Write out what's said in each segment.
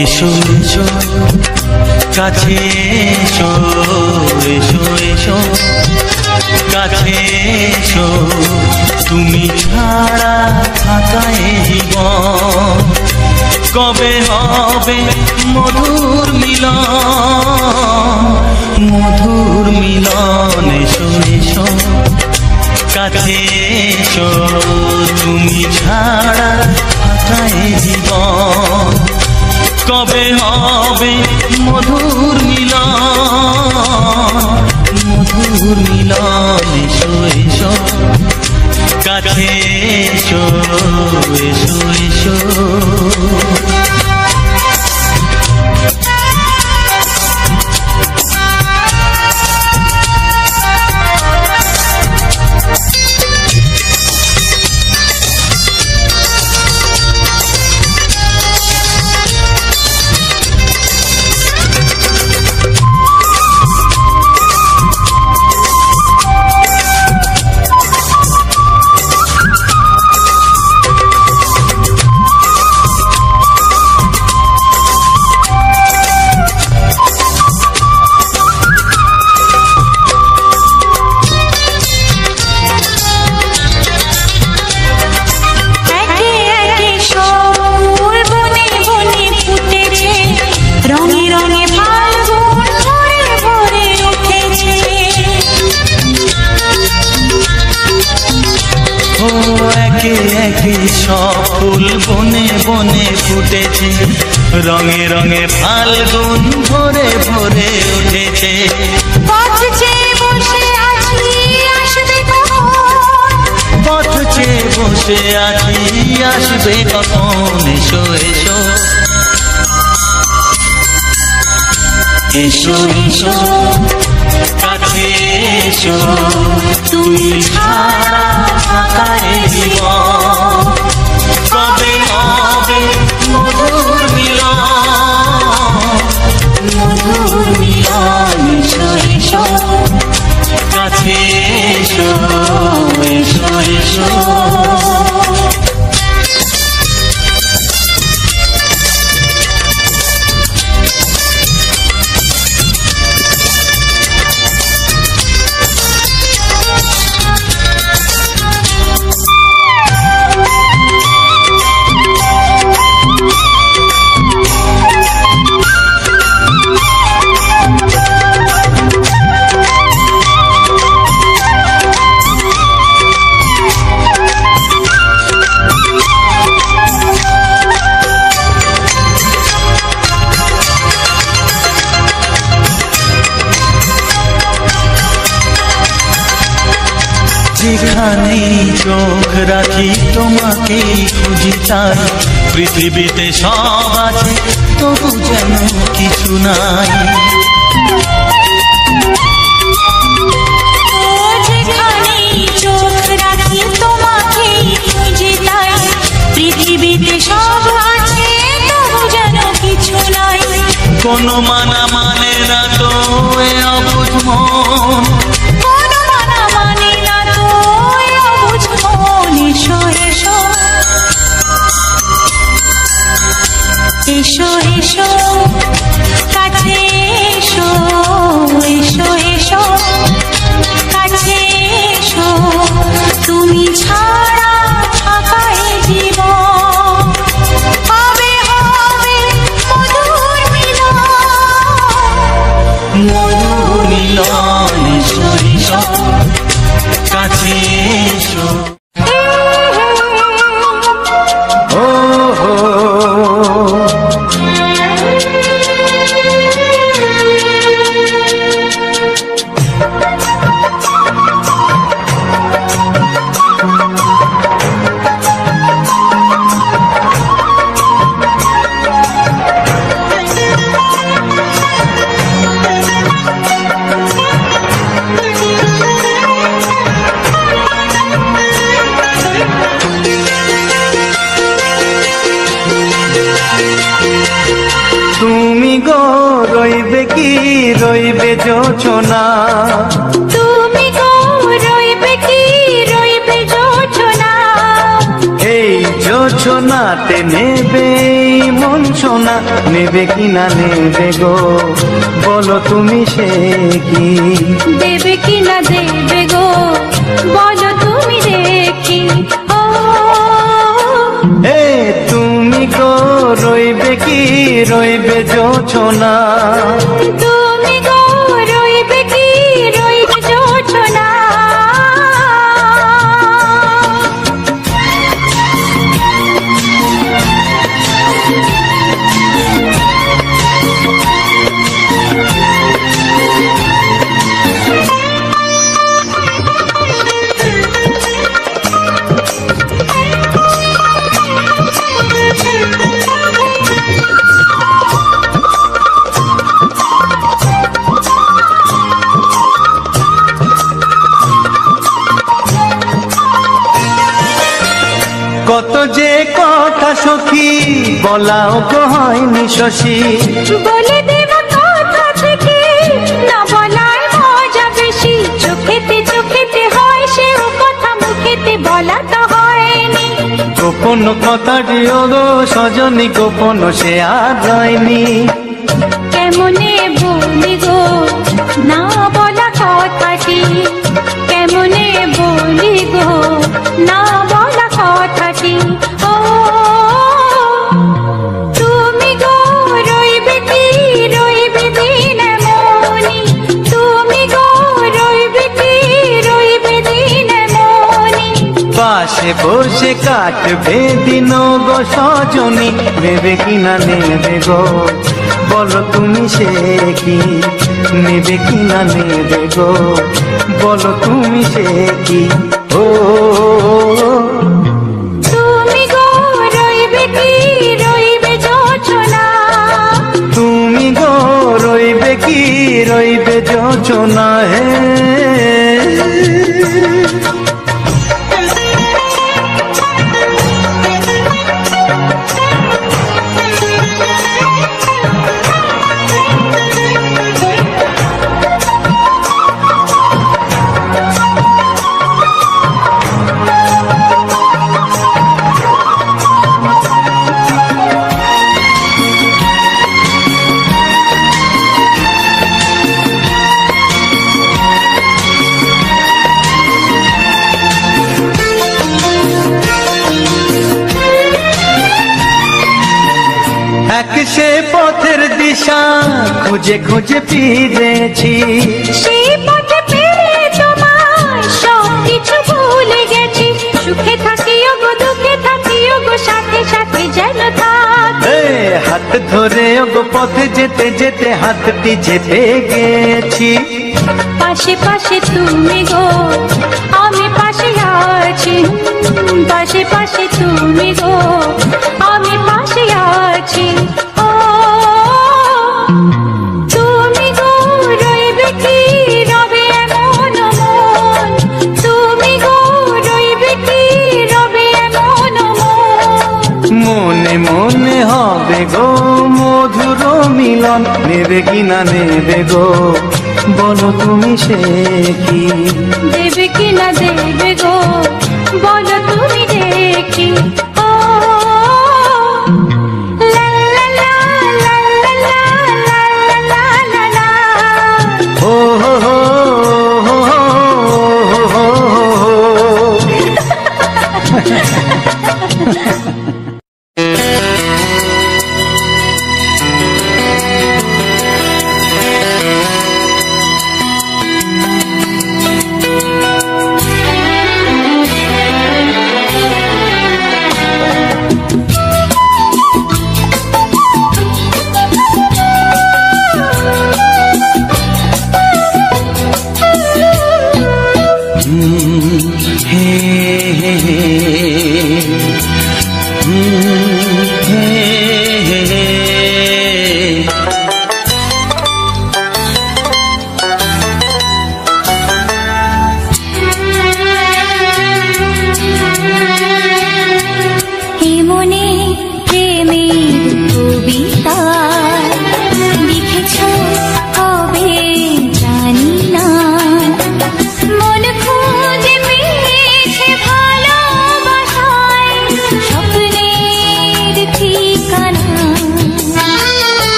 এসো এসো কাছে এসো, এসো এসো কাছে এসো, তুমি ছাড়া থাকা এ জীবন কবে হবে মধুর মিলন, মধুর মিলন। এসো এসো কাছে এসো, তুমি ছাড়া থাকা এ জীবন কবে হবে মধুর মিলন, মধুর মিলন। এসো এসো কাছে এসো, এসো এসো। সব ফুল বনে বনে ফুটেছে, রঙে রঙে ফাল্গুন ভরে ভরে উঠেছে। পথ চেয়ে বসে আছি আসবে কখন, পথ চেয়ে বসে আছি আসবে কখন। এসো এসো এসো এসো কাছে এসো, তুমি ছাড়া থাকা এ জীবন কবে হবে মধুর মিলন, মধুর মিলন। এসো এসো কাছে এসো, এসো এসো। যেখানেই চোখ রাখি তোমাকেই খুঁজি, তাই পৃথিবীতে সব আছে তবু যেন কিছু নাই। যেখানেই চোখ রাখি তোমাকেই খুঁজি, তাই পৃথিবীতে সব আছে তবু যেন কিছু নাই। কোনো মানা মানে না তো এ অবুঝ মন, কোনো মানা মানে না তো এ অবুঝ মন। এসো এসো এসো এসো কাছে এসো, এসো এসো কাছে এসো, তুমি ছাড়া থাকা এ জীবন কবে হবে মধুর মিলন, রইবে জোছনা, তুমি গো রইবে কি রইবে জোছনা, এই জোছনাতে নেবে মন সোনা, নেবে কি না নেবে গো বলো তুমি সে কি, দেবে কি না দেবে গো বলো তুমি দেখি। ও এ তুমি গো রইবে কি রইবে জোছনা, তুমি গো রইবে কি রইবে জোছনা। কত যে কথা সখী বলাও গো হয়নি শশী, বলে দেব কথা থেকে না বলার মজা বেশি, চোখেতে চোখেতে হয় সেও কথা মুখেতে বলা তো হয়নি, গোপন কথাটি গো সজনী গোপন সে আর হয়নি, কেমনে বলি গো না বলা কথাটি, কেমনে বলি গো না বলা কথাটি। ও তুমি গো রইবে কি রইবে দিন মনি, তুমি গো রইবে কি রইবে দিন মনি, পাশে বসে কাটবে দিন গো সজনী, নেবে কি না নেবে গো বলো তুমি সে কি, নেবে কি না নেবে গো বলো তুমি সে কি। ও তুমি গো রইবে কি রইবে জোছনা, তুমি গো রইবে কি রইবে জোছনা, হে এক সে পথের দিশা খুঁজে খুঁজে ফিরেছি, সেই পথে পেয়ে তোমায় সব কিছু ভুলে গেছি, সুখে থাকিও গো দুঃখে থাকিও গো সাথে সাথে যেন থাক, এ হাত ধরে গো পথে যেতে যেতে হাতটি যেতে গেছি, পাশে পাশে তুমি গো আমি পাশে আছি, পাশে পাশে তুমি গো আমি পাশে আছি। ও তুমি গো রইবে কি রবে এমন মন, তুমি গো রইবে কি রবে এমন মন, মনে মনে হবে গো মধুর মিলন, নেবে কি না নেবে গো বলো তুমি সে কি, দেবে কি না দেবে গো বলো তুমি দেখি। ও লা লা লা লা লা লা লা লা লা লা, ও হো হো হো হো হো হো।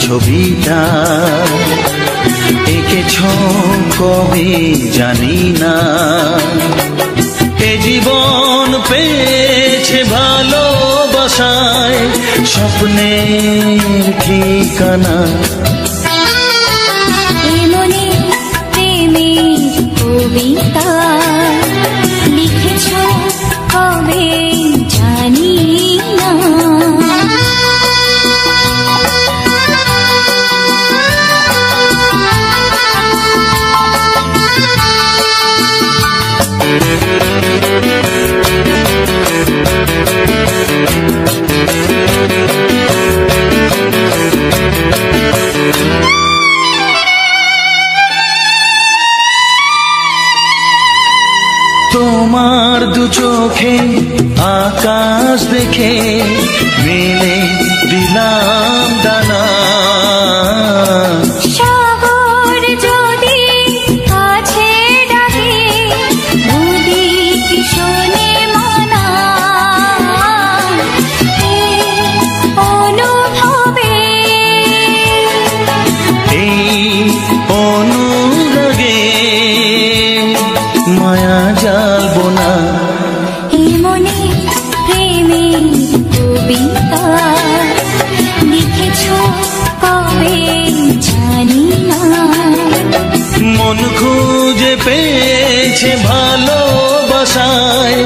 ছবিটা এঁকেছ কবে জানি না। এ জীবন পেয়েছে ভালোবাসায় স্বপ্নের ঠিকানা। মনে প্রেমের কবিতা লিখেছ কবে জানি না। তোমার দু চোখে আকাশ দেখে মেলে দিলাম দানা। সাগর যদি কাছে ডাকে নদী কি শোনে মানা। অনুভবে এই অনুরাগে মায়া জালবো না। মনে প্রেমের কবিতা লিখেছ কবে জানি না। মন খুঁজে পেয়েছে ভালোবাসায়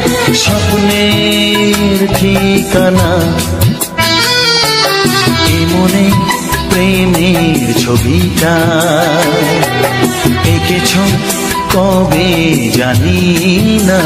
স্বপ্নের ঠিকানা। এ মনে প্রেমের ছবিটা এঁকেছ কবে জানি না।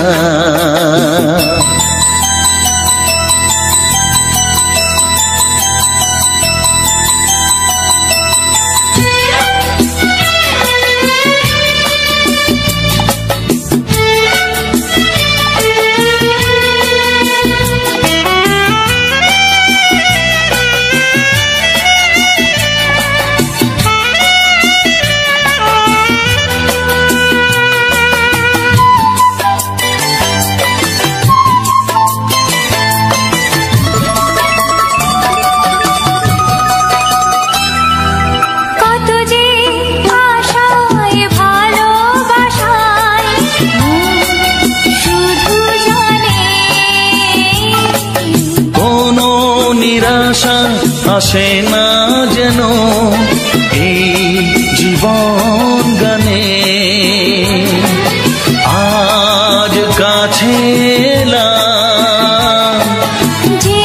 নিরাশা আসে না যেন এই জীবন গানে। আজ কাছে এলাম যে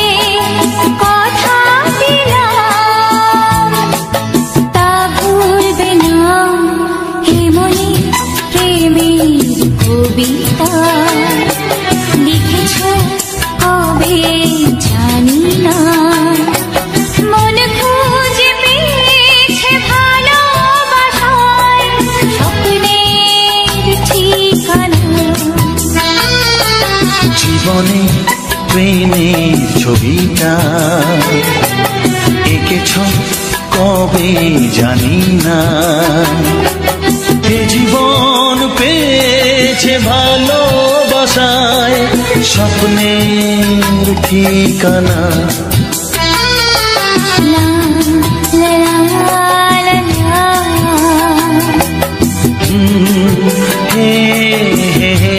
কথা দিলাম তা ভুলবে না। হে মনে প্রেমের কবিতা লিখেছ কবে জানি না। মন খুঁজে পেয়েছে ভালোবাসায় স্বপ্নের ঠিকানা। জীবনে প্রেমের ছবিটা এঁকেছ কবে জানি না। এ জীবন পেয়েছে ভালোবাসায় স্বপ্নের ঠিকানা। লা লা লা লা হে হে হে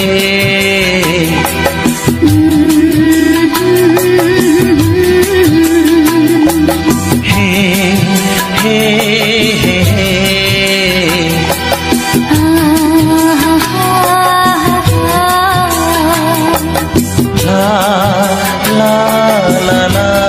হে হে হে la la la la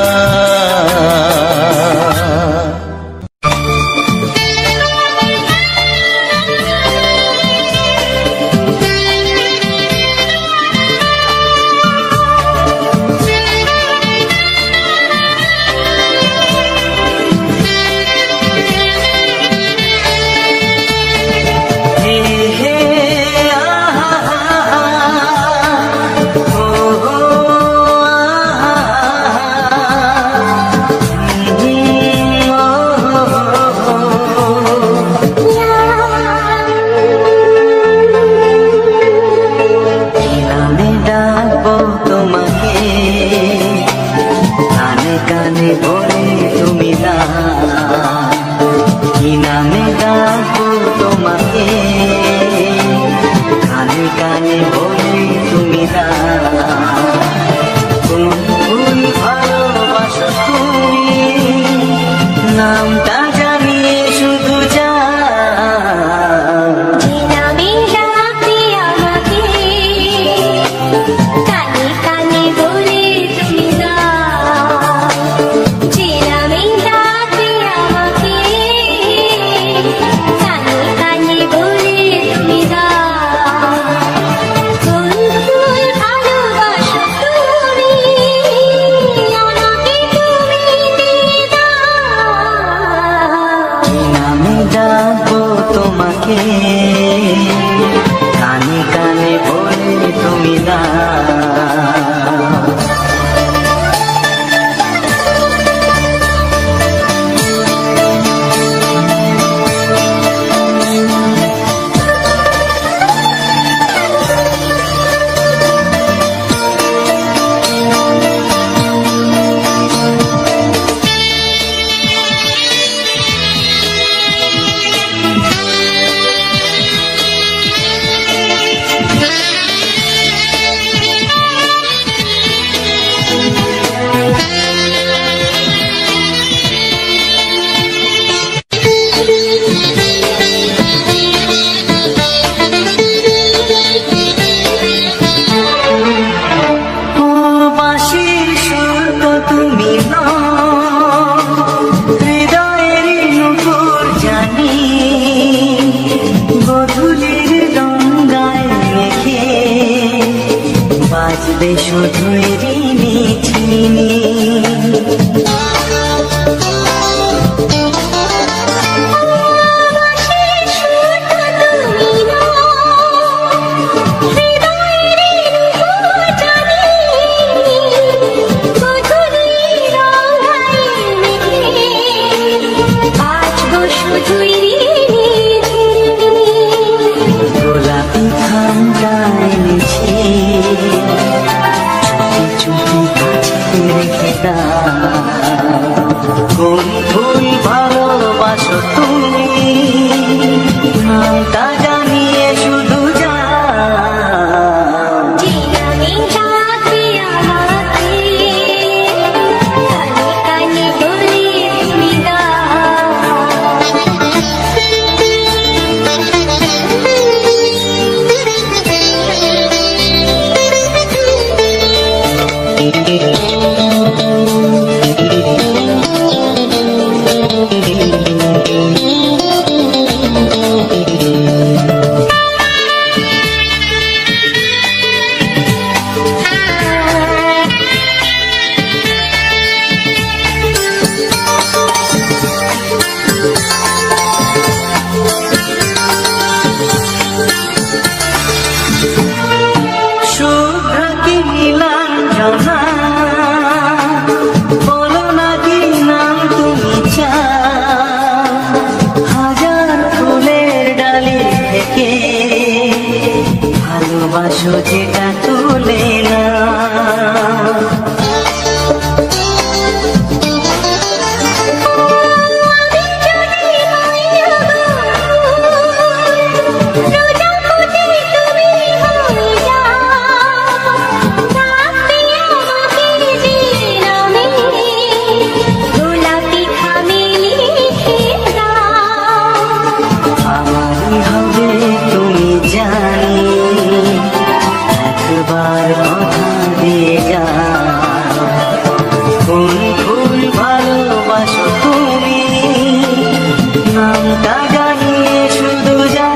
তোমাকে, কানে কানে বলে তুমি দাও। বাজবে শুধুই রিনি ঝিনি, গোলাপি খামটায় নিচে চুপি কাছে রেখে দাও। কোন ফুল ভালোবাসো তুমি, নামটা জানিয়ে শুধু ভালোবাসো যেটা তুলে না। আমারই হবে তুমি জানি, একবার কথা দিয়ে যাও। কোন ফুল ভালোবাসো তুমি, নামটা জানিয়ে শুধু যাও।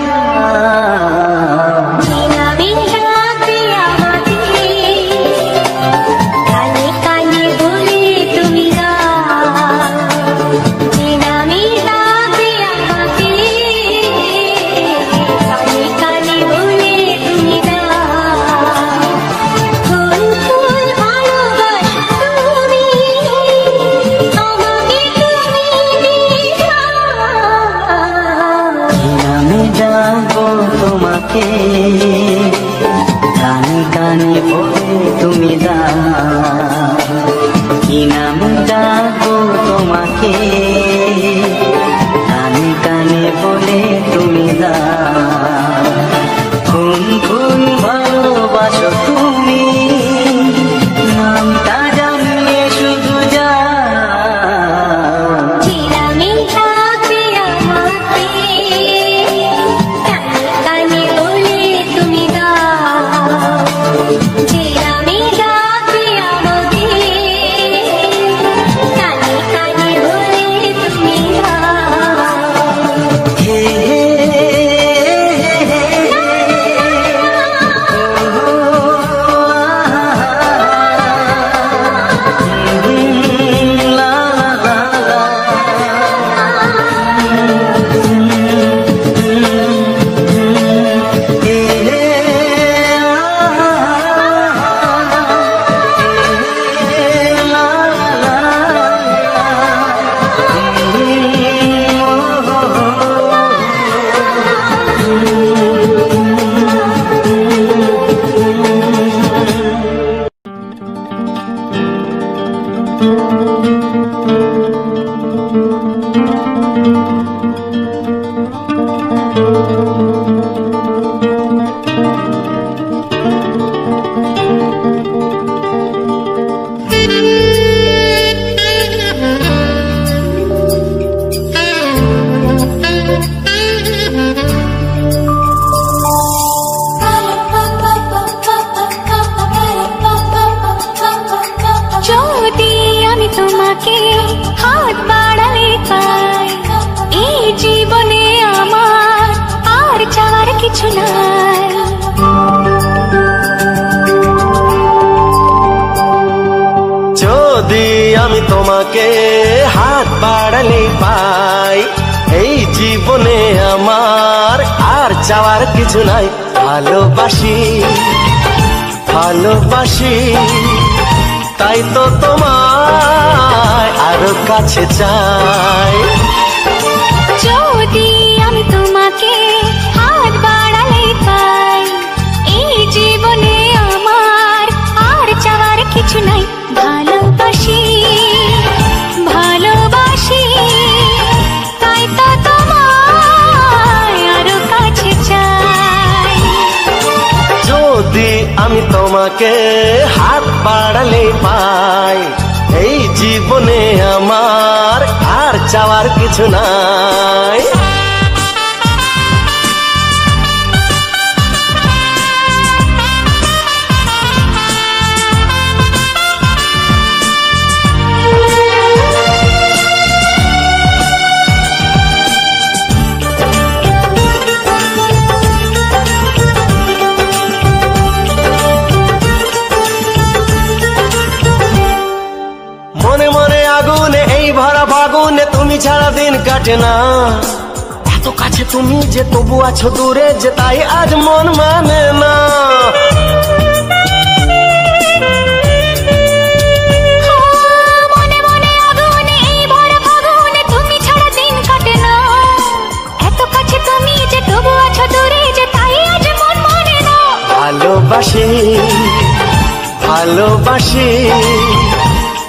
তোমাকে কানে কানে বলে তুমি দাও। কি নাম ডাকবো তোমাকে, কানে কানে বলে তুমি দাও। কোন কোন ভালোবাসো তুমি, নামটা জানিয়ে শুধু যাও। जी যদি আমি তোমাকে হাত বাড়ালে পাই, এই জীবনে আমার আর চাওয়ার কিছু নাই। ভালোবাসি ভালোবাসি তাই তো তোমায় আরো কাছে চাই। যদি আমি তোমাকে হাত বাড়ালে পাই, এই জীবনে আমার আর চাওয়ার কিছু নাই। ভালোবাসি ভালোবাসি তাই তো তোমায় আরো কাছে চাই। যদি আমি তোমাকে হাত বাড়ালে পাই, এই জীবনে আমার আর চাওয়ার কিছু নাই। মনে মনে আগুনে এই ভরা ফাগুনে তুমি ছাড়া দিন কাটে না। এত কাছে তুমি যে তবু আছো দূরে, যে তাই আজ মন মানে না। মনে মনে আগুনে এই ভরা ফাগুনে তুমি ছাড়া দিন কাটে না। এত কাছে তুমি যে তবু আছো দূরে, যে তাই আজ মন মানে না। ভালোবাসি ভালোবাসি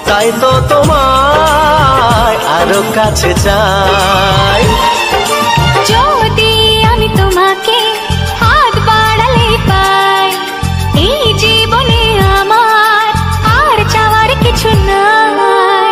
তাই তো তোমায় আরো কাছে চাই। যদি আমি তোমাকে হাত বাড়ালে পাই, এই জীবনে আমার আর চাওয়ার কিছু নাই।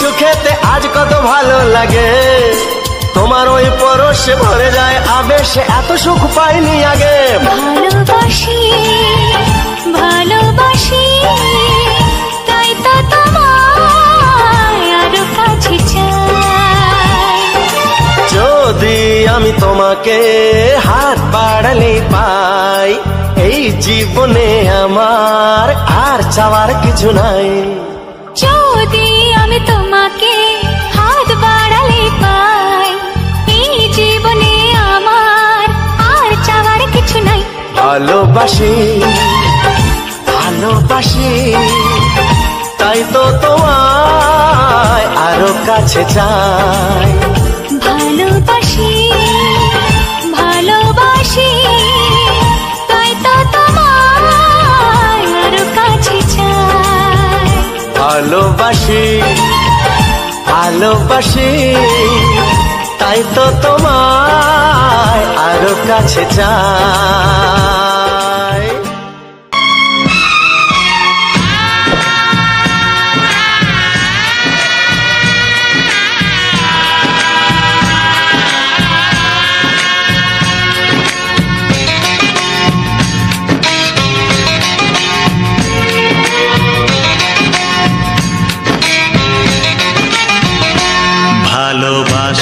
সুখেতে আজ কত ভালো লাগে, তোমার ওই পরশে ভরে যায় আবেশে, এত সুখ পাইনি আগে। ভালোবাসি ভালোবাসি তাই তো তোমায় আরো কাছে চাই। যদি আমি তোমাকে হাত বাড়ালে পাই, এই জীবনে আমার আর চাওয়ার কিছু নাই। যদি আমি তোমাকে হাত বাড়ালে পাই, এই জীবনে আমার আর চাওয়ার কিছু নাই। ভালোবাসি ভালোবাসি তাই তো তোমায় আরো কাছে চাই। ভালোবাসি ভালোবাসি তাই তো তোমায় আরো কাছে চাই। ভালোবাসি ভালোবাসি তাই তো তোমায় আরো কাছে চাই।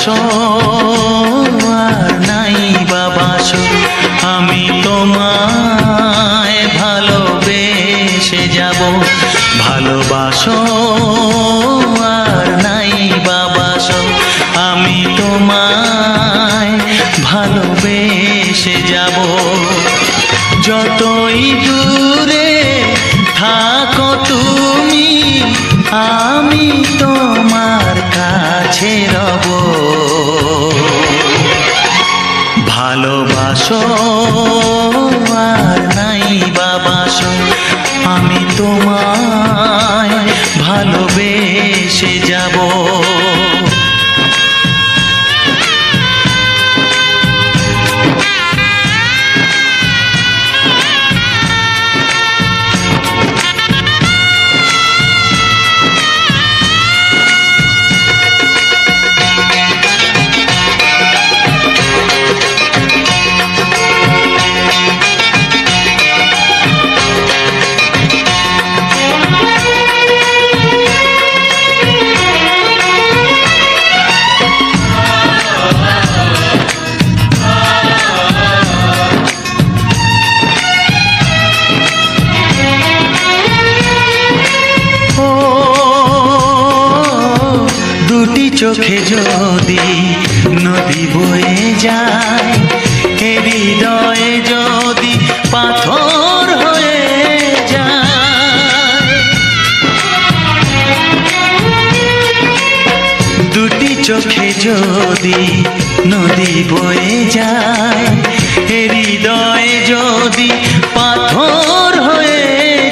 ভালোবাসো আর নাই বাবাসো, আমি তোমায় ভালোবেসে যাব। ভালোবাসো আর নাই বাবাসো, আমি তোমায় ভালোবেসে যাব। যতই দূরে থাকো তুমি, আমি তোমার কাছে রব। ভালোবাসো আর নাই বাবাসো, আমি তোমায় ভালোবেসে যাব। চোখে যদি নদী বয়ে যায়, হৃদয়ে যদি পাথর হয়ে যায়। দুটি চোখে যদি নদী বয়ে যায়, হৃদয়ে যদি পাথর হয়ে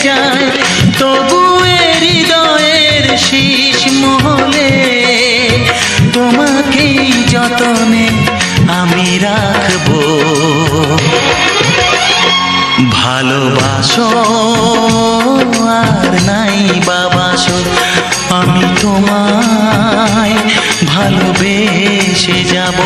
যায়, তবু হৃদয়ের শীষ মহলে তোমাকে যতনে আমি রাখবো। ভালোবাসো আর নাই বাবাসো, আমি তোমায় ভালোবেসে যাব।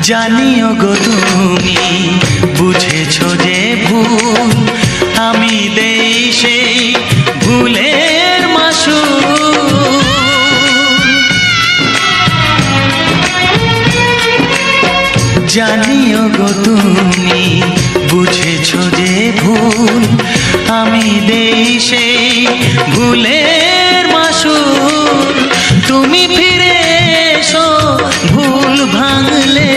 জানিও গো তুমি বুঝেছো যে ভুল, আমি দেই সেই ভুলের মাসুল। জানিও গো তুমি বুঝেছো যে ভুল, আমি দেই সেই ভুলের মাসুল। তুমি ফিরে এসো ভুল ভাঙলে,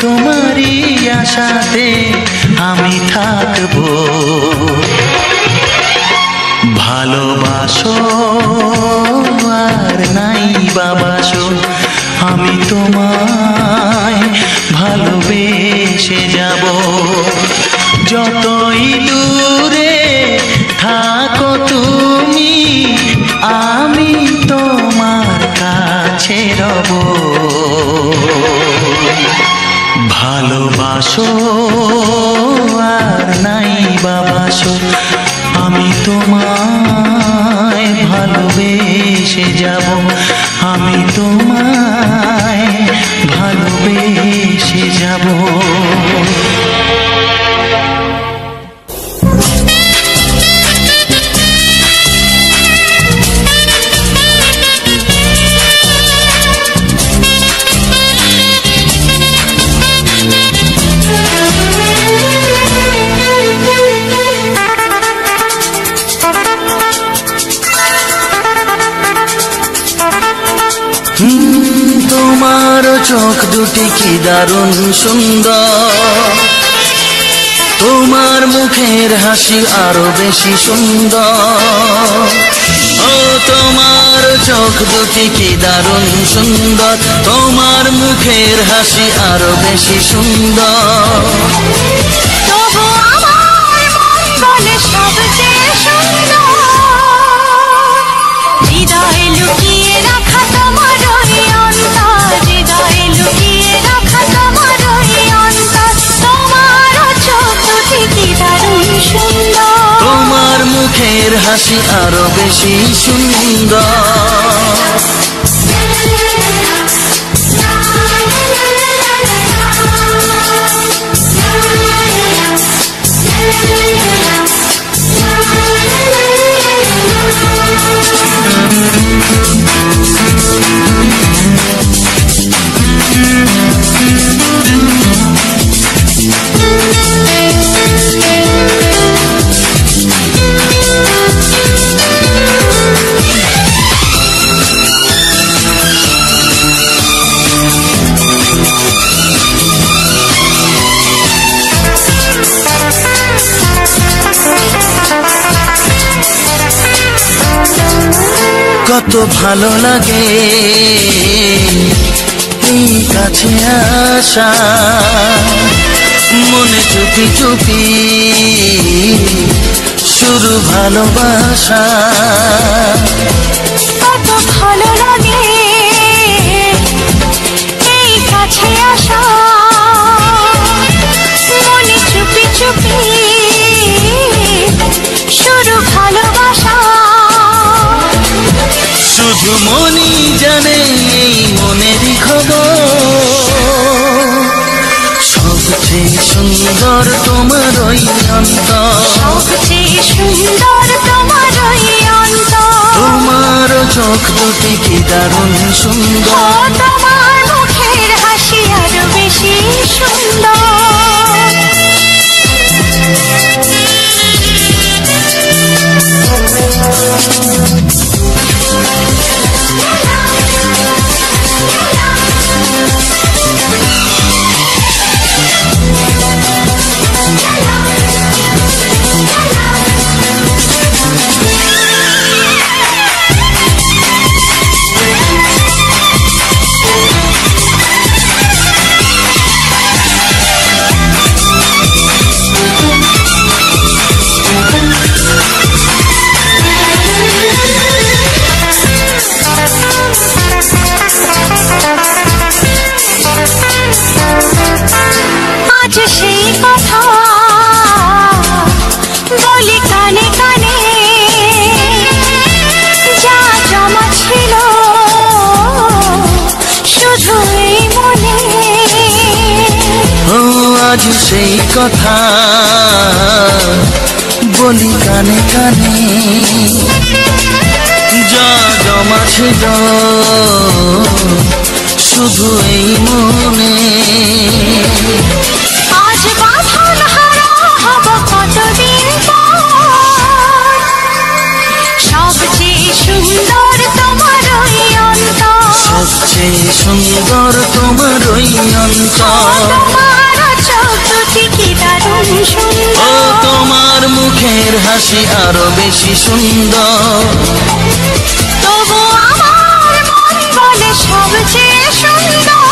তোমারই আশাতে আমি থাকবো। ভালোবাসো আর নাই বাবাসো, আমি তোমায় ভালোবেসে যাব। যতই দূরে থাকো তুমি, আমি তোমার কাছে রব। ভালোবাসো আর নাই বাবাসো, আমি তোমায় ভালোবেসে যাব। আমি তোমায় ভালোবেসে যাব। তোমার চোখ দুটি কি দারুণ সুন্দর, তোমার মুখের হাসি আরো বেশি সুন্দর। ও তোমার চোখ দুটি কি দারুণ সুন্দর, তোমার মুখের হাসি আরো বেশি সুন্দর। তবু আমার মন বলে সবচেয়ে সুন্দর মুখের হাসি আরো বেশি সুন্দর। কত ভালো লাগে এই কাছে আসা, মনে চুপি চুপি শুরু ভালোবাসা। কত ভালো লাগে এই কাছে আসা, মনে চুপি চুপি শুরু ভালোবাসা। শুধু মনই জানে এই মনেরই খবর, সবচেয়ে সুন্দর তোমার ওই অন্তর, সবচেয়ে সুন্দর তোমার ওই অন্তর। তোমার চোখ দুটি কি দারুণ সুন্দর, তোমার মুখের হাসি আরো বেশি সুন্দর। আজ সেই কথা বলি কানে কানে, যা জমা ছিল শুধু এই মনে। ও আজ সেই কথা বলি কানে কানে, যা জমা ছিল শুধু এই মনে। আজ বাঁধন হারা হব কতদিন পর, সবচেয়ে সুন্দর তোমার ওই অন্তর, সবচেয়ে সুন্দর তোমার ওই অন্তর। তোমার চোখ দুটি কি দারুণ ও সুন্দর। তোমার মুখের হাসি আরো বেশি সুন্দর, তবু আমার মন বলে সবচেয়ে সুন্দর।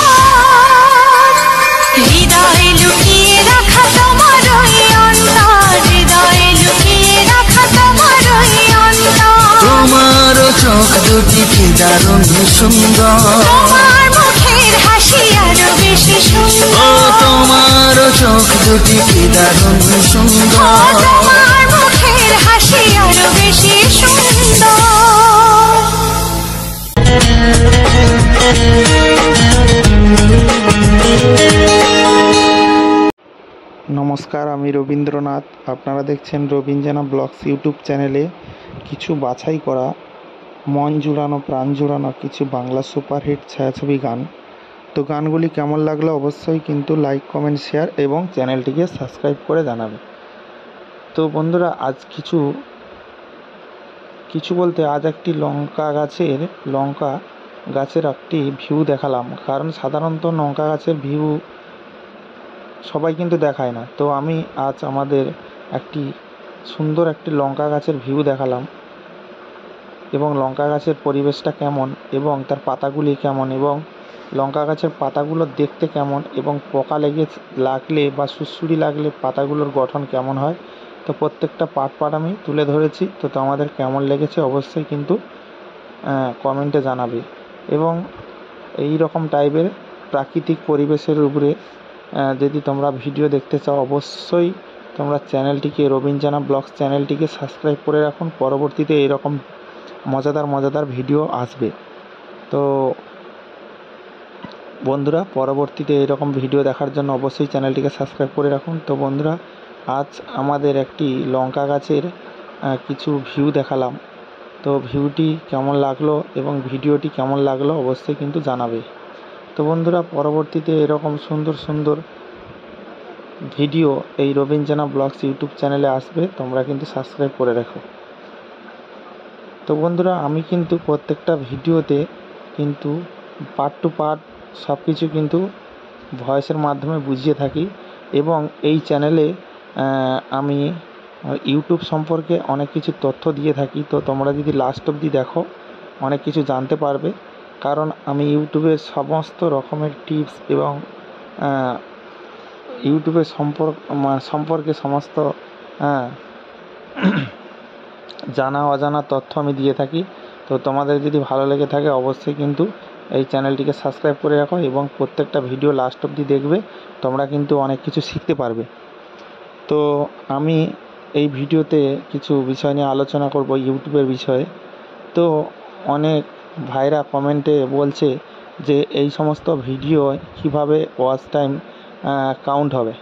হৃদয়ে লুকিয়ে রাখা তোমার ওই অন্তর, হৃদয়ে লুকিয়ে রাখা তোমার ওই অন্তর। তোমার চোখ দুটি কি দারুণ সুন্দর, তোমার মুখের হাসি আরো বেশি ও সুন্দর। তোমার চোখ দুটি কি দারুণ সুন্দর। তোমার মুখের হাসি আরো বেশি সুন্দর। নমস্কার, আমি রবীন্দ্রনাথ। আপনারা দেখছেন রবীন্দ্রনাথ ব্লগস ইউটিউব চ্যানেলে কিছু বাছাই করা মন জুড়ানো প্রাণ জুড়ানো কিছু বাংলা সুপারহিট ছায়াছবি গান। তো গানগুলি কেমন লাগলো অবশ্যই কিন্তু লাইক কমেন্ট শেয়ার এবং চ্যানেলটিকে সাবস্ক্রাইব করে জানাবে। তো বন্ধুরা, আজ কিছু বলতে আজ একটি লঙ্কা গাছের একটি ভিউ দেখালাম। কারণ সাধারণত লঙ্কা গাছের ভিউ সবাই কিন্তু দেখায় না। তো আমি আজ আমাদের একটি সুন্দর একটি লঙ্কা গাছের ভিউ দেখালাম, এবং লঙ্কা গাছের পরিবেশটা কেমন এবং তার পাতাগুলি কেমন এবং লঙ্কা গাছের পাতাগুলো দেখতে কেমন এবং পোকা লাগলে বা সুড়সুড়ি লাগলে পাতাগুলোর গঠন কেমন হয়, তো প্রত্যেকটা পার্ট আমি তুলে ধরেছি। তো আমাদের কেমন লেগেছে অবশ্যই কিন্তু কমেন্টে জানাবে। এবং এই রকম টাইপের প্রাকৃতিক পরিবেশের উপরে যদি তোমরা ভিডিও দেখতে চাও অবশ্যই তোমরা চ্যানেলটিকে, রবিন জানা ব্লগস চ্যানেলটিকে সাবস্ক্রাইব করে রাখুন। পরবর্তীতে এরকম মজাদার ভিডিও আসবে। তো বন্ধুরা, পরবর্তীতে এরকম ভিডিও দেখার জন্য অবশ্যই চ্যানেলটিকে সাবস্ক্রাইব করে রাখুন। তো বন্ধুরা, আজ আমাদের একটি লঙ্কা গাছের কিছু ভিউ দেখালাম। তো ভিউটি কেমন লাগলো এবং ভিডিওটি কেমন লাগলো অবশ্যই কিন্তু জানাবে। তো বন্ধুরা, পরবর্তীতে এরকম সুন্দর ভিডিও এই রবিন জানা ব্লগস ইউটিউব চ্যানেলে আসবে, তোমরা কিন্তু সাবস্ক্রাইব করে রাখো। তো বন্ধুরা, আমি কিন্তু প্রত্যেকটা ভিডিওতে কিন্তু পার্ট টু পার্ট সব কিছু কিন্তু ভয়েসের মাধ্যমে বুঝিয়ে থাকি এবং এই চ্যানেলে আমি ইউটিউব সম্পর্কে অনেক কিছু তথ্য দিয়ে থাকি। তো তোমরা যদি লাস্ট অবধি দেখো অনেক কিছু জানতে পারবে, কারণ আমি ইউটিউবের সমস্ত রকমের টিপস এবং ইউটিউবের সম্পর্কে সমস্ত জানা অজানা তথ্য আমি দিয়ে থাকি। তো তোমাদের যদি ভালো লেগে থাকে অবশ্যই কিন্তু এই চ্যানেলটিকে সাবস্ক্রাইব করে রাখো এবং প্রত্যেকটা ভিডিও লাস্ট অবধি দেখবে, তোমরা কিন্তু অনেক কিছু শিখতে পারবে। তো আমি এই ভিডিওতে কিছু বিষয় নিয়ে আলোচনা করব ইউটিউবের বিষয়ে। তো অনেক ভাইরা কমেন্টে বলছে যে এই সমস্ত ভিডিও কিভাবে ওয়াচ টাইম কাউন্ট হবে।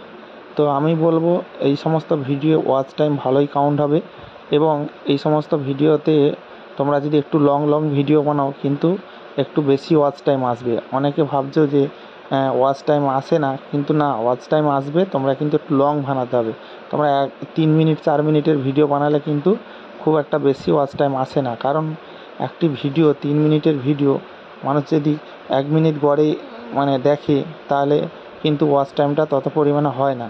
তো আমি বলবো এই সমস্ত ভিডিও ওয়াচ টাইম ভালোই কাউন্ট হবে এবং এই সমস্ত ভিডিওতে তোমরা যদি একটু লং ভিডিও বানাও কিন্তু একটু বেশি ওয়াচ টাইম আসবে। অনেকে ভাবছো যে ওয়াচ টাইম আসে না, কিন্তু না, ওয়াচ টাইম আসবে। তোমরা কিন্তু একটু লং বানাতে হবে। তোমরা 3 মিনিট 4 মিনিটের ভিডিও বানালে কিন্তু খুব একটা বেশি ওয়াচ টাইম আসে না, কারণ একটি ভিডিও 3 মিনিটের ভিডিও মানুষ যদি 1 মিনিট গড়ে দেখে তাহলে কিন্তু ওয়াচ টাইমটা তত পরিমাণে হয় না।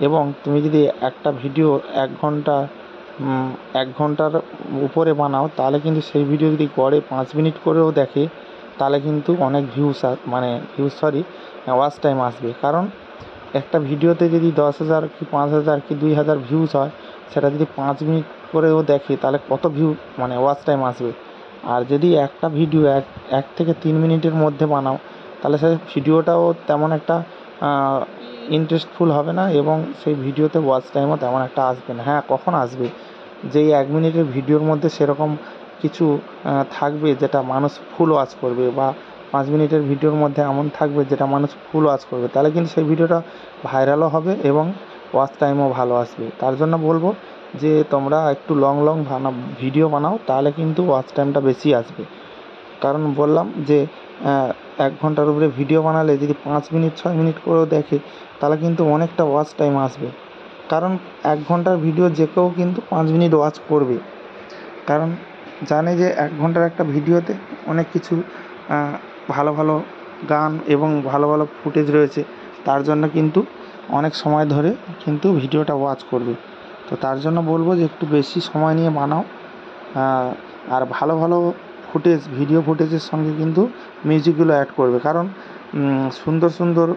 এবং তুমি যদি একটা ভিডিও 1 ঘন্টার উপরে বানাও তাহলে কিন্তু সেই ভিডিও যদি গড়ে 5 মিনিট করেও দেখে তাহলে কিন্তু অনেক ওয়াচ টাইম আসবে। কারণ একটা ভিডিওতে যদি 10,000 কি 5,000 কি 2,000 ভিউজ হয়, সেটা যদি 5 মিনিট করেও দেখে তাহলে কত ওয়াচ টাইম আসবে। আর যদি একটা ভিডিও 1 থেকে 3 মিনিটের মধ্যে বানাও তাহলে সেই ভিডিওটাও তেমন একটা ইন্টারেস্টফুল হবে না এবং সেই ভিডিওতে ওয়াচ টাইমও তেমন একটা আসবে না। হ্যাঁ, কখন আসবে, যেই 1 মিনিটের ভিডিওর মধ্যে সেরকম কিছু থাকবে যেটা মানুষ ফুল ওয়াচ করবে, বা 5 মিনিটের ভিডিওর মধ্যে এমন থাকবে যেটা মানুষ ফুল ওয়াচ করবে, তাহলে কিন্তু সেই ভিডিওটা ভাইরালও হবে এবং ওয়াচ টাইমও ভালো আসবে। তার জন্য বলবো যে তোমরা একটু লং ভিডিও বানাও, তাহলে কিন্তু ওয়াচ টাইমটা বেশি আসবে। কারণ বললাম যে 1 ঘন্টার উপরে ভিডিও বানালে যদি 5 মিনিট 6 মিনিট করেও দেখে তাহলে কিন্তু অনেকটা ওয়াচ টাইম আসবে। কারণ 1 ঘন্টার ভিডিও যে কেউ কিন্তু 5 মিনিট ওয়াচ করবে, কারণ জানে যে 1 ঘন্টার একটা ভিডিওতে অনেক কিছু ভালো গান এবং ভালো ফুটেজ রয়েছে, তার জন্য কিন্তু অনেক সময় ধরে কিন্তু ভিডিওটা ওয়াচ করবে। তো তার জন্য বলবো যে একটু বেশি সময় নিয়ে বানাও, আর ভালো ভিডিও ফুটেজের সঙ্গে কিন্তু মিউজিকগুলো অ্যাড করবে। কারণ সুন্দর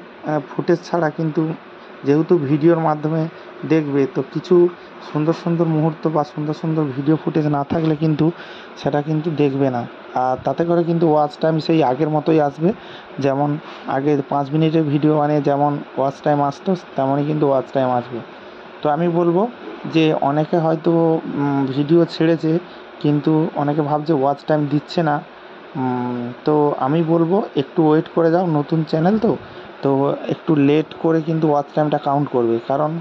ফুটেজ ছাড়া কিন্তু, যেহেতু ভিডিওর মাধ্যমে দেখবে, তো কিছু সুন্দর মুহূর্ত বা সুন্দর ভিডিও ফুটেজ না থাকলে কিন্তু সেটা কিন্তু দেখবে না। আর তাতে করে কিন্তু ওয়াচ টাইম সেই আগের মতোই আসবে, যেমন আগে 5 মিনিটের ভিডিও বানিয়ে যেমন ওয়াচ টাইম আসতো তেমনই কিন্তু ওয়াচ টাইম আসবে। তো আমি বলবো যে অনেকে হয়তো ভিডিও ছেড়েছে কিন্তু অনেকে ভাবছে ওয়াচ টাইম দিচ্ছে না। তো আমি বলবো একটু ওয়েট করে যাও, নতুন চ্যানেল তো একটু লেট করে কিন্তু ওয়াচ টাইমটা কাউন্ট করবে। কারণ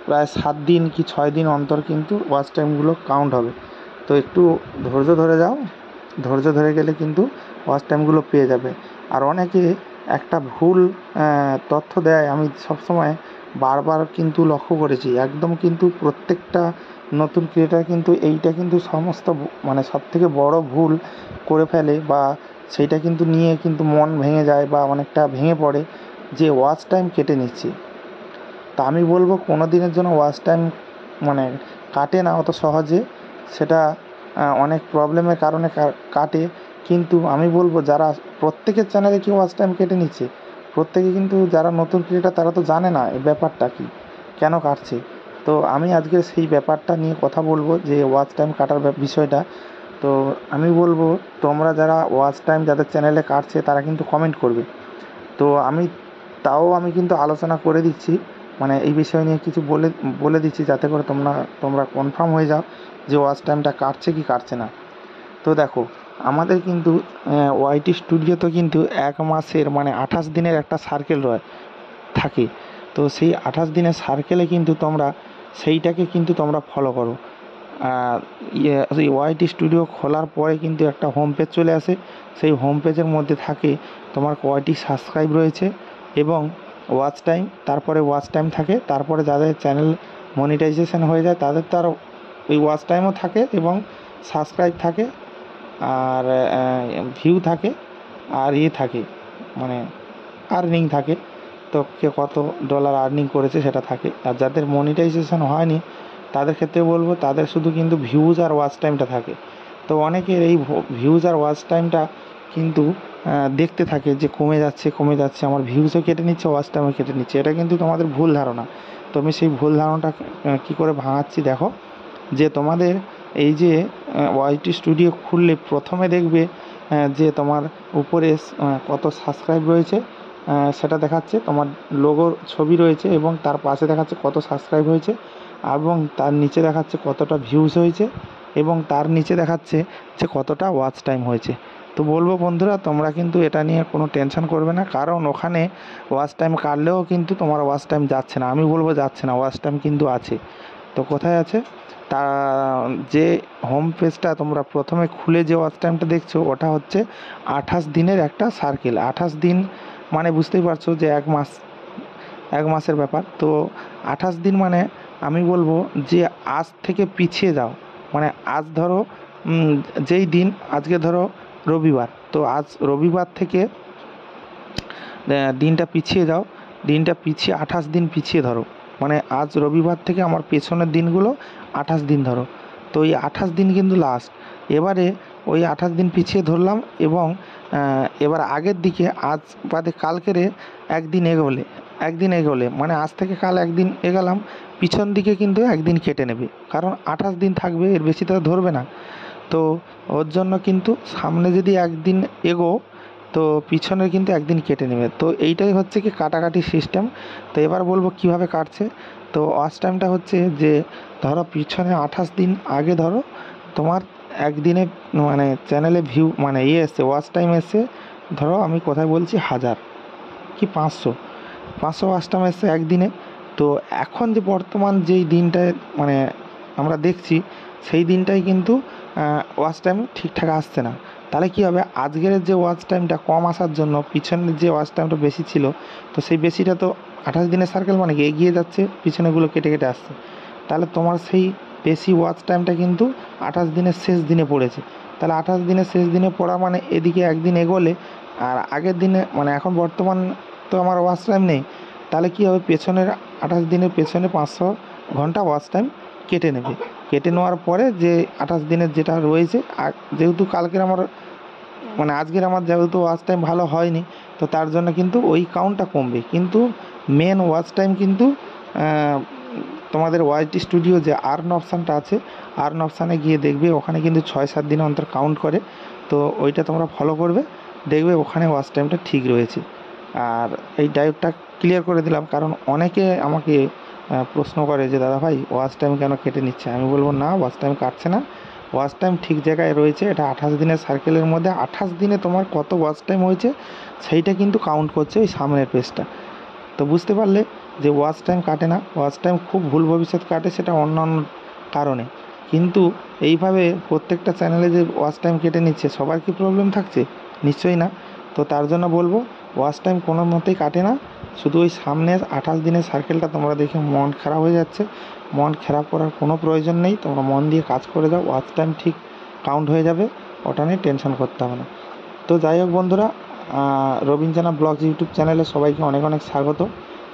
প্রায় 7 দিন কি 6 দিন অন্তর কিন্তু ওয়াচ টাইমগুলো কাউন্ট হবে। তো একটু ধৈর্য ধরে যাও, ধৈর্য ধরে গেলে কিন্তু ওয়াচ টাইমগুলো পেয়ে যাবে। আর অনেকে একটা ভুল তথ্য দেয়, আমি সবসময় বারবার কিন্তু লক্ষ্য করেছি, একদম কিন্তু প্রত্যেকটা নতুন ক্রিয়েটার কিন্তু এইটা কিন্তু সবথেকে বড় ভুল করে ফেলে, বা সেইটা কিন্তু নিয়ে কিন্তু মন ভেঙে যায় বা অনেকটা ভেঙে পড়ে যে ওয়াচ টাইম কেটে নিচ্ছে। তা আমি বলবো কোনো দিনের জন্য ওয়াচ টাইম কাটে না অত সহজে, সেটা অনেক প্রবলেমের কারণে কাটে। কিন্তু আমি বলবো যারা প্রত্যেকের চ্যানেলে কি ওয়াচ টাইম কেটে নিচ্ছে, প্রত্যেকে কিন্তু যারা নতুন ক্রিয়েটার তারা তো জানে না এই ব্যাপারটা কি, কেন কাটছে। তো আমি আজকে সেই ব্যাপারটা নিয়ে কথা বলবো, যে ওয়াচ টাইম কাটার বিষয়টা। তো আমি বলবো তোমরা যারা ওয়াচ টাইম যাদের চ্যানেলে কাটছে তারা কিন্তু কমেন্ট করবে। তো আমি কিন্তু আলোচনা করে দিচ্ছি মানে এই বিষয় নিয়ে কিছু বলে দিচ্ছি, যাতে করে তোমরা কনফার্ম হয়ে যাও যে ওয়াচ টাইমটা কাটছে কি কাটছে না। তো দেখো, আমাদের কিন্তু ওয়াইটি স্টুডিওতে কিন্তু 1 মাসের মানে 28 দিনের একটা সার্কেল থাকে। তো সেই 28 দিনের সার্কেলে কিন্তু সেইটাকে কিন্তু তোমরা ফলো করো। এই ওয়াইটি স্টুডিও খোলার পরে কিন্তু একটা হোম পেজ চলে আসে। সেই হোম পেজের মধ্যে থাকে তোমার কয়টি সাবস্ক্রাইব রয়েছে এবং ওয়াচ টাইম, তারপরে ওয়াচ টাইম থাকে, তারপরে যাদের চ্যানেল মনিটাইজেশন হয়ে যায় তাদের তো আর ওই ওয়াচ টাইমও থাকে এবং সাবস্ক্রাইব থাকে আর ভিউ থাকে আর থাকে মানে আর্নিং থাকে। তো কে কত ডলার আর্নিং করেছে সেটা থাকে। আর যাদের মনিটাইজেশন হয়নি তাদের ক্ষেত্রে বলবো, তাদের শুধু কিন্তু ভিউজ আর ওয়াচ টাইমটা থাকে। তো অনেকের এই ভিউজ আর ওয়াচ টাইমটা কিন্তু দেখতে থাকে যে কমে যাচ্ছে, আমার ভিউজও কেটে নিচ্ছে, ওয়াচ টাইমও কেটে নিচ্ছে। এটা কিন্তু তোমাদের ভুল ধারণা। তো আমি সেই ভুল ধারণাটা কী করে ভাঙাচ্ছি দেখো, যে তোমাদের এই যে ওয়াইটি স্টুডিও খুললে প্রথমে দেখবে যে তোমার উপরে কত সাবস্ক্রাইব রয়েছে সেটা দেখাচ্ছে, তোমার লোগোর ছবি রয়েছে এবং তার পাশে দেখাচ্ছে কত সাবস্ক্রাইব হয়েছে এবং তার নিচে দেখাচ্ছে কতটা ভিউজ হয়েছে এবং তার নিচে দেখাচ্ছে যে কতটা ওয়াচ টাইম হয়েছে। তো বলবো বন্ধুরা, তোমরা কিন্তু এটা নিয়ে কোনো টেনশন করবে না, কারণ ওখানে ওয়াচ টাইম কাটলেও কিন্তু তোমার ওয়াচ টাইম যাচ্ছে না। আমি বলবো যাচ্ছে না, ওয়াচ টাইম কিন্তু আছে। তো কোথায় আছে? তা যে হোম পেজটা তোমরা প্রথমে খুলে যে ওয়াচ টাইমটা দেখছো ওটা হচ্ছে 28 দিনের একটা সার্কেল। 28 দিন মানে বুঝতেই পারছো যে 1 মাসের ব্যাপার। তো 28 দিন মানে আমি বলবো যে আজ থেকে পিছিয়ে যাও। মানে আজ ধরো যেই দিন, আজকে ধরো রবিবার, তো আজ রবিবার থেকে দিনটা পিছিয়ে যাও, দিনটা পিছিয়ে 28 দিন পিছিয়ে ধরো। মানে আজ রবিবার থেকে আমার পেছনের দিনগুলো 28 দিন ধরো। তো এই 28 দিন কিন্তু লাস্ট। এবারে ওই 28 দিন পিছিয়ে ধরলাম এবং এবার আগের দিকে আজ বাদে কালকেরে একদিন এগোলে মানে আজ থেকে কাল একদিন এগালাম, পিছন দিকে কিন্তু একদিন কেটে নেবে, কারণ 28 দিন থাকবে, এর বেশি তো ধরবে না। তো ওর জন্য কিন্তু সামনে যদি একদিন এগো তো পিছনে কিন্তু একদিন কেটে নেবে। তো এইটাই হচ্ছে কি কাটাকাটি সিস্টেম। তো এবার বলবো কিভাবে কাটছে। তো ওয়াচ টাইমটা হচ্ছে যে ধরো পিছনে 28 দিন আগে ধরো তোমার একদিনে মানে চ্যানেলে ভিউ মানে এসছে, ওয়াচ টাইম এসছে ধরো, আমি কোথায় বলছি 1000 কি 500 ওয়াচ টাইম এসছে একদিনে। তো এখন যে বর্তমান যেই দিনটায় মানে আমরা দেখছি সেই দিনটাই কিন্তু ওয়াচ টাইম ঠিকঠাক আসছে না। তাহলে কী হবে, আজকের যে ওয়াচ টাইমটা কম আসার জন্য পিছনের যে ওয়াচ টাইমটা বেশি ছিল, তো সেই বেশিটা তো 28 দিনের সার্কেল মানে কি এগিয়ে যাচ্ছে, পিছনেগুলো কেটে কেটে আসছে। তাহলে তোমার সেই বেশি ওয়াচ টাইমটা কিন্তু 28 দিনের শেষ দিনে পড়েছে। তাহলে 28 দিনের শেষ দিনে পড়া মানে এদিকে একদিন এগোলে আর আগের দিনে মানে এখন বর্তমান তো আমার ওয়াচ টাইম নেই। তাহলে কী হবে, পেছনের 28 দিনের পেছনে 500 ঘন্টা ওয়াচ টাইম কেটে নেবে। কেটে নেওয়ার পরে যে 28 দিনের যেটা রয়েছে, যেহেতু কালকের আমার মানে আজকের আমার যেহেতু ওয়াচ টাইম ভালো হয়নি, তো তার জন্য কিন্তু ওই কাউন্টটা কমবে। কিন্তু মেন ওয়াচ টাইম কিন্তু তোমাদের ওয়াইটি স্টুডিও যে আর্ন অপশানটা আছে, আর্ন অপশানে গিয়ে দেখবে ওখানে কিন্তু 6-7 দিন অন্তর কাউন্ট করে। তো ওইটা তোমরা ফলো করবে, দেখবে ওখানে ওয়াচ টাইমটা ঠিক রয়েছে। আর এই ডাউটটা ক্লিয়ার করে দিলাম, কারণ অনেকে আমাকে প্রশ্ন করে যে দাদা ভাই ওয়াচ টাইম কেন কেটে নিচ্ছে। আমি বলবো না, ওয়াচ টাইম কাটছে না, ওয়াচ টাইম ঠিক জায়গায় রয়েছে। এটা 28 দিনের সার্কেলের মধ্যে 28 দিনে তোমার কত ওয়াচ টাইম হয়েছে সেইটা কিন্তু কাউন্ট করছে ওই সামনের পেজটা। তো বুঝতে পারলে যে ওয়াচ টাইম কাটে না, ওয়াচ টাইম খুব ভুল ভবিষ্যৎ কাটে, সেটা অন্যান্য কারণে। কিন্তু এইভাবে প্রত্যেকটা চ্যানেলে যে ওয়াচ টাইম কেটে নিচ্ছে, সবার কি প্রবলেম থাকছে? নিশ্চয়ই না। তো তার জন্য বলবো ওয়াচ টাইম কোনো মতেই কাটে না। শুধু ওই সামনের 28 দিনের সার্কেলটা তোমরা দেখে মন খারাপ হয়ে যাচ্ছে, মন খারাপ করার কোনো প্রয়োজন নেই। তোমরা মন দিয়ে কাজ করে যাও, ওয়াচ টাইম ঠিক কাউন্ট হয়ে যাবে, ওটা নিয়ে টেনশন করতে হবে না। তো যাই হোক বন্ধুরা, রবিন জানা ব্লগস ইউটিউব চ্যানেলে সবাইকে অনেক অনেক স্বাগত।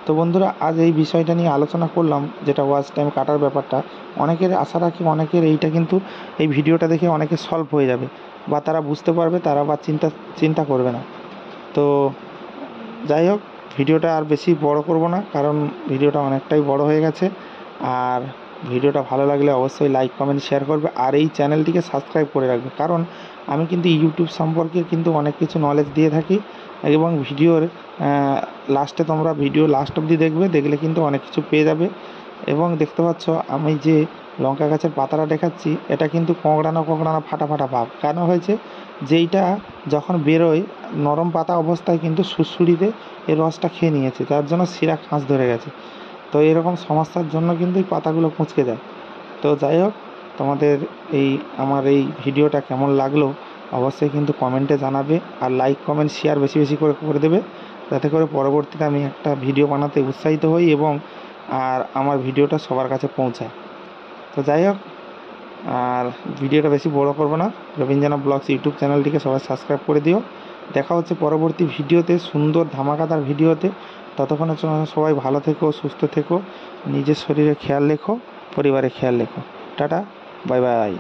তো বন্ধুরা, আজ এই বিষয়টা নিয়ে আলোচনা করলাম, যেটা ওয়াচ টাইম কাটার ব্যাপারটা। অনেকের আশা রাখি অনেকের এইটা কিন্তু এই ভিডিওটা দেখে অনেকের সলভ হয়ে যাবে, বা তারা বুঝতে পারবে, তারা বা চিন্তা করবে না। তো যাই হোক, ভিডিওটা আর বেশি বড় করব না, কারণ ভিডিওটা অনেকটাই বড় হয়ে গেছে। আর ভিডিওটা ভালো লাগলে অবশ্যই লাইক কমেন্ট শেয়ার করবে, আর এই চ্যানেলটিকে সাবস্ক্রাইব করে রাখবে, কারণ আমি কিন্তু ইউটিউব সম্পর্কে কিন্তু অনেক কিছু নলেজ দিয়ে থাকি। এবং ভিডিওর লাস্টে তোমরা ভিডিও লাস্ট অবধি দেখবে, দেখলে কিন্তু অনেক কিছু পেয়ে যাবে। এবং দেখতে পাচ্ছ আমি যে লঙ্কা গাছের পাতাটা দেখাচ্ছি, এটা কিন্তু কোঁকড়ানো ফাটা ফাটা ভাব কেন হয়েছে, যেইটা যখন বেরোয় নরম পাতা অবস্থায় কিন্তু সুড়সুড়িতে এই রসটা খেয়ে নিয়েছে, তার জন্য শিরা খাঁজ ধরে গেছে। তো এরকম সমস্যার জন্য কিন্তু এই পাতাগুলো কুঁচকে যায়। তো যাই হোক, তোমাদের আমার এই ভিডিওটা কেমন লাগলো অবশ্যই কিন্তু কমেন্টে জানাবে, আর লাইক কমেন্ট শেয়ার বেশি বেশি করে দেবে, যাতে করে পরবর্তীতে আমি একটা ভিডিও বানাতে উৎসাহিত হই এবং আর আমার ভিডিওটা সবার কাছে পৌঁছায়। তো যাই হোক, আর ভিডিওটা বেশি বড় করবো না। রবীন্দ্রনা ব্লগস ইউটিউব চ্যানেলটিকে সবাই সাবস্ক্রাইব করে দিও। দেখা হচ্ছে পরবর্তী ভিডিওতে, সুন্দর ধামাকাদার ভিডিওতে। ততক্ষণের জন্য সবাই ভালো থেকো, সুস্থ থেকো, নিজের শরীরে খেয়াল রেখো, পরিবারের খেয়াল রেখো। Tata, bye bye.